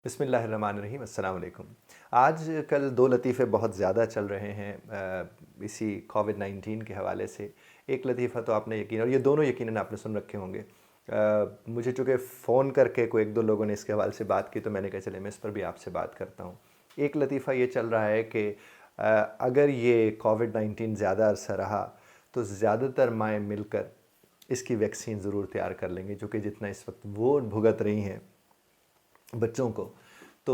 बिस्मिल्लाहिर्रहमानिर्रहीम, अस्सलाम वालेकुम। आज कल दो लतीफ़े बहुत ज़्यादा चल रहे हैं इसी कोविड-19 के हवाले से। एक लतीफ़ा तो आपने यकीन, और ये दोनों यकीनन आपने सुन रखे होंगे। मुझे चूँकि फ़ोन करके कोई एक दो लोगों ने इसके हवाले से बात की, तो मैंने कहा चले मैं इस पर भी आपसे बात करता हूँ। एक लतीफ़ा ये चल रहा है कि अगर ये कोविड-19 ज़्यादा अरसा रहा तो ज़्यादातर माएँ मिलकर इसकी वैक्सीन ज़रूर तैयार कर लेंगी, चूँकि जितना इस वक्त वो भुगत रही हैं बच्चों को, तो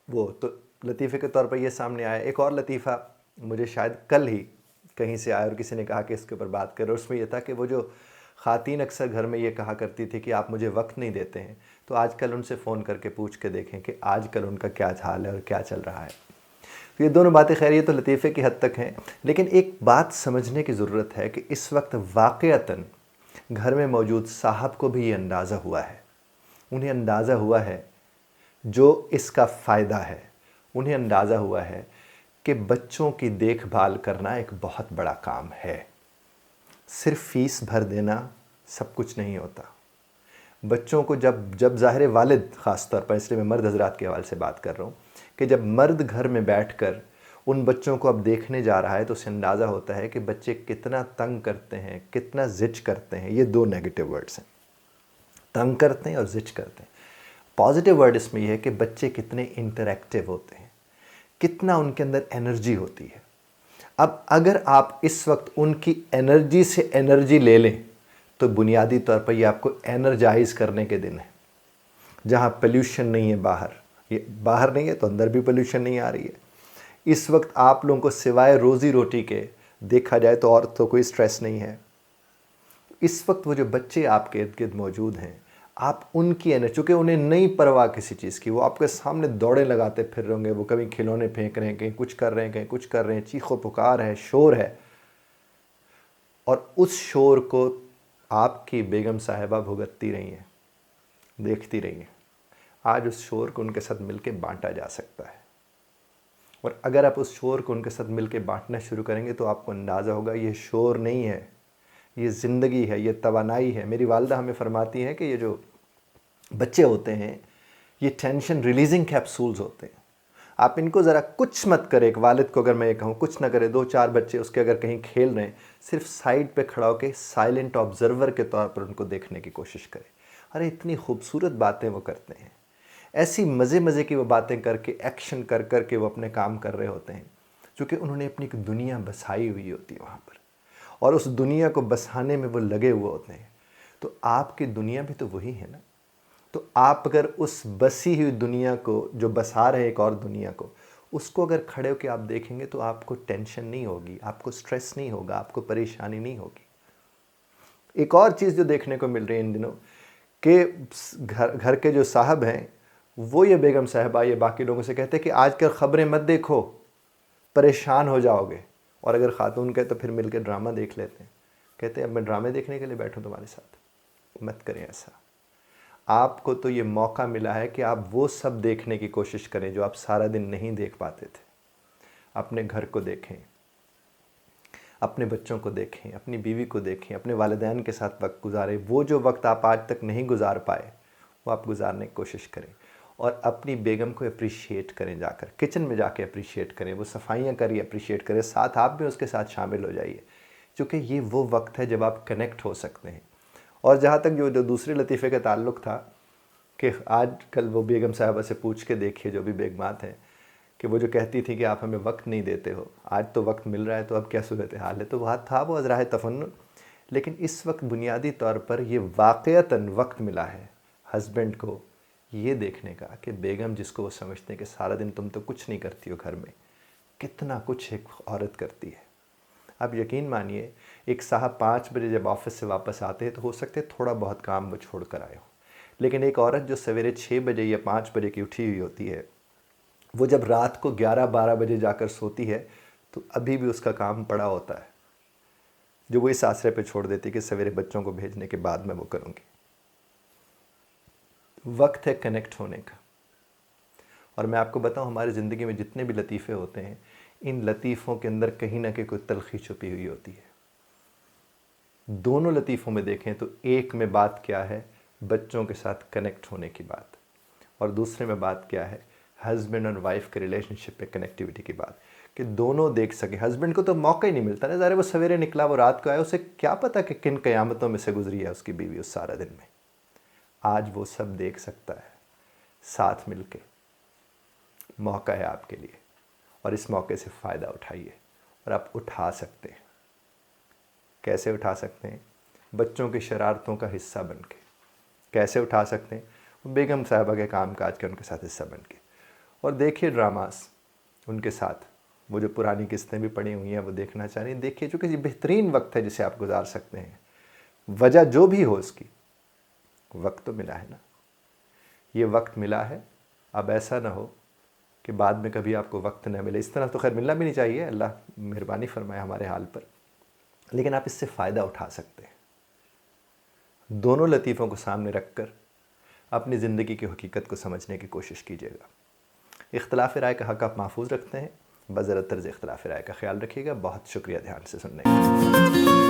वो तो लतीफ़े के तौर पर ये सामने आया। एक और लतीफ़ा मुझे शायद कल ही कहीं से आया और किसी ने कहा कि इसके ऊपर बात करो। उसमें यह था कि वो जो ख़ातीन अक्सर घर में ये कहा करती थी कि आप मुझे वक्त नहीं देते हैं, तो आजकल उनसे फ़ोन करके पूछ के देखें कि आजकल उनका क्या हाल है और क्या चल रहा है। तो ये दोनों बातें खैर ये तो लतीफ़े की हद तक हैं, लेकिन एक बात समझने की ज़रूरत है कि इस वक्त वाक़अतन घर में मौजूद साहब को भी ये अंदाज़ा हुआ है, उन्हें अंदाज़ा हुआ है जो इसका फ़ायदा है। उन्हें अंदाज़ा हुआ है कि बच्चों की देखभाल करना एक बहुत बड़ा काम है। सिर्फ फ़ीस भर देना सब कुछ नहीं होता। बच्चों को जब ज़ाहिर वालिद ख़ास तौर पर, इसलिए मैं मर्द हज़रात के हवाले से बात कर रहा हूँ, कि जब मर्द घर में बैठकर उन बच्चों को अब देखने जा रहा है तो उसे अंदाज़ा होता है कि बच्चे कितना तंग करते हैं, कितना ज़िद करते हैं। ये दो नेगेटिव वर्ड्स हैं, तंग करते हैं और ज़िद करते हैं। पॉजिटिव वर्ड इसमें यह है कि बच्चे कितने इंटरैक्टिव होते हैं, कितना उनके अंदर एनर्जी होती है। अब अगर आप इस वक्त उनकी एनर्जी से एनर्जी ले लें तो बुनियादी तौर पर यह आपको एनर्जाइज करने के दिन है। जहाँ पोल्यूशन नहीं है, बाहर नहीं है तो अंदर भी पोल्यूशन नहीं आ रही है। इस वक्त आप लोगों को सिवाय रोज़ी रोटी के देखा जाए तो और तो कोई स्ट्रेस नहीं है। इस वक्त वो जो बच्चे आपके इर्द गिर्द मौजूद हैं, आप उनकी एनर्जी, चूँकि उन्हें नहीं परवाह किसी चीज़ की, वो आपके सामने दौड़े लगाते फिर रहे होंगे, वो कभी खिलौने फेंक रहे हैं, कहीं कुछ कर रहे हैं, कहीं कुछ कर रहे हैं, चीखो पुकार है, शोर है, और उस शोर को आपकी बेगम साहिबा भुगतती रही हैं, देखती रही हैं। आज उस शोर को उनके साथ मिलकर बांटा जा सकता है, और अगर आप उस शोर को उनके साथ मिलकर बांटना शुरू करेंगे तो आपको अंदाज़ा होगा ये शोर नहीं है, ये ज़िंदगी है, ये तवानाई है। मेरी वालदा हमें फरमाती हैं कि ये जो बच्चे होते हैं ये टेंशन रिलीजिंग कैप्सूल्स होते हैं। आप इनको ज़रा कुछ मत करें, एक वालिद को अगर मैं ये कहूँ कुछ ना करे, दो चार बच्चे उसके अगर कहीं खेल रहे हैं, सिर्फ साइड पे खड़ा होकर साइलेंट ऑब्जर्वर के तौर पर उनको देखने की कोशिश करें। अरे इतनी खूबसूरत बातें वो करते हैं, ऐसी मज़े मज़े की वो बातें करके, एक्शन कर कर के वो अपने काम कर रहे होते हैं, क्योंकि उन्होंने अपनी एक दुनिया बसाई हुई होती है वहाँ पर, और उस दुनिया को बसाने में वो लगे हुए होते हैं। तो आपकी दुनिया भी तो वही है ना। तो आप अगर उस बसी हुई दुनिया को, जो बसा रहे एक और दुनिया को, उसको अगर खड़े होकर आप देखेंगे तो आपको टेंशन नहीं होगी, आपको स्ट्रेस नहीं होगा, आपको परेशानी नहीं होगी। एक और चीज़ जो देखने को मिल रही है इन दिनों, कि घर के जो साहब हैं वो ये बेगम साहिबा ये बाकी लोगों से कहते हैं कि आजकल ख़बरें मत देखो, परेशान हो जाओगे। और अगर ख़ातून कहे तो फिर मिलकर ड्रामा देख लेते हैं। कहते हैं अब मैं ड्रामे देखने के लिए बैठूं तुम्हारे साथ। मत करें ऐसा। आपको तो ये मौका मिला है कि आप वो सब देखने की कोशिश करें जो आप सारा दिन नहीं देख पाते थे। अपने घर को देखें, अपने बच्चों को देखें, अपनी बीवी को देखें, अपने वालिदैन के साथ वक्त गुजारें। वो जो वक्त आप आज तक नहीं गुजार पाए वो आप गुजारने की कोशिश करें, और अपनी बेगम को अप्रिशिएट करें, जाकर किचन में जाके अप्रिशिएट करें, वो सफाइयाँ करिए, अप्रिशिएट करें, साथ आप भी उसके साथ शामिल हो जाइए, क्योंकि ये वो वक्त है जब आप कनेक्ट हो सकते हैं। और जहाँ तक जो दूसरे लतीफ़े का ताल्लुक़ था, कि आज कल वो बेगम साहिबा से पूछ के देखिए, जो भी बेगमात हैं, कि वो जो कहती थी कि आप हमें वक्त नहीं देते हो, आज तो वक्त मिल रहा है तो अब क्या सूरत हाल है। तो वहाँ था वो अज़राह तफन्नुन, लेकिन इस वक्त बुनियादी तौर पर ये वाक़अतन वक्त मिला है हस्बैंड को ये देखने का कि बेगम, जिसको वो समझते हैं कि सारा दिन तुम तो कुछ नहीं करती हो घर में, कितना कुछ एक औरत करती है। अब यकीन मानिए, एक साहब 5 बजे जब ऑफिस से वापस आते हैं तो हो सकते हैं थोड़ा बहुत काम वो छोड़ कर आए हो, लेकिन एक औरत जो सवेरे 6 बजे या 5 बजे की उठी हुई होती है, वो जब रात को 11-12 बजे जाकर सोती है तो अभी भी उसका काम पड़ा होता है, जो वो इस आसरे पे छोड़ देती है कि सवेरे बच्चों को भेजने के बाद मैं वो करूँगी। वक्त है कनेक्ट होने का। और मैं आपको बताऊं, हमारी ज़िंदगी में जितने भी लतीफ़े होते हैं, इन लतीफ़ों के अंदर कहीं ना कहीं कोई तलख़ी छुपी हुई होती है। दोनों लतीफ़ों में देखें तो एक में बात क्या है, बच्चों के साथ कनेक्ट होने की बात, और दूसरे में बात क्या है, हस्बैंड और वाइफ के रिलेशनशिप पे कनेक्टिविटी की बात, कि दोनों देख सके। हस्बैंड को तो मौका ही नहीं मिलता ना, ज़ाहिर वो सवेरे निकला, वो रात को आया, उसे क्या पता कि किन क़यामतों में से गुजरी है उसकी बीवी उस सारा दिन में। आज वो सब देख सकता है, साथ मिलके मौका है आपके लिए, और इस मौके से फ़ायदा उठाइए। और आप उठा सकते हैं। कैसे उठा सकते हैं? बच्चों की शरारतों का हिस्सा बन के। कैसे उठा सकते हैं? बेगम साहबा के काम काज के उनके साथ हिस्सा बन के। और देखिए ड्रामास उनके साथ, वो जो पुरानी किस्तें भी पड़ी हुई हैं वो देखना चाह रही हैं, देखिए, चूँकि ये बेहतरीन वक्त है जिसे आप गुजार सकते हैं। वजह जो भी हो उसकी, वक्त तो मिला है ना, ये वक्त मिला है। अब ऐसा ना हो कि बाद में कभी आपको वक्त न मिले। इस तरह तो खैर मिलना भी नहीं चाहिए, अल्लाह मेहरबानी फरमाए हमारे हाल पर, लेकिन आप इससे फ़ायदा उठा सकते हैं। दोनों लतीफ़ों को सामने रख कर अपनी ज़िंदगी की हकीकत को समझने की कोशिश कीजिएगा। इख्तिलाफ़ राय का हक़ आप महफूज रखते हैं, बज़रत तर्ज़ इख्तिलाफ़ राय का ख्याल रखिएगा। बहुत शुक्रिया ध्यान से सुनने का।